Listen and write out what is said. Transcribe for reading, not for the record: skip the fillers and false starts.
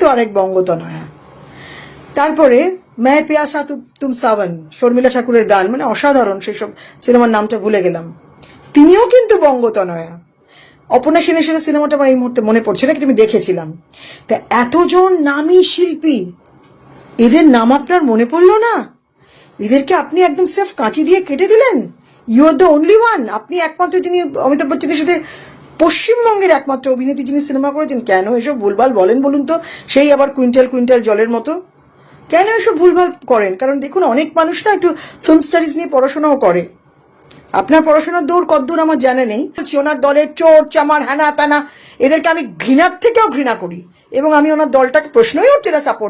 কিন্তু আরেক বঙ্গতনয়া। তারপরে मैं प्यासा तुम सावन, শর্মিলা ঠাকুরের গান, মানে অসাধারণ, সেসব সিনেমার নামটা ভুলে গেলাম। তিনিও কিন্তু বঙ্গতনয়া। অপর্ণা সেনের সাথে সিনেমাটা আমার এই মুহূর্তে মনে পড়ছে না, কিন্তু আমি দেখেছিলাম। তা এতজন নামী শিল্পী, এদের নাম আপনার মনে পড়লো না? এদেরকে আপনি একদম সেফ কাঁচি দিয়ে কেটে দিলেন। You are the only one. আপনি একমাত্র যিনি অমিতাভ বচ্চনের সাথে পশ্চিমবঙ্গের একমাত্র অভিনেত্রী যিনি সিনেমা করেছেন। কেন এসব ভুলভাল বলেন বলুন তো? সেই আবার কুইন্টাল কুইন্টাল জলের মতো কেন এসব ভুলভাল করেন? কারণ দেখুন, অনেক মানুষ না একটু ফিল্ম স্টাডিজ নিয়ে পড়াশোনাও করে। আপনার পড়াশোনার দৌড় কদ্দূর আমার জানা নেই। ওনার দলের চোর চামার হ্যানা ত্যানা এদেরকে আমি ঘৃণার থেকেও ঘৃণা করি, এবং আমি ওনার দলটাকে প্রশ্নই উঠছে না সাপোর্ট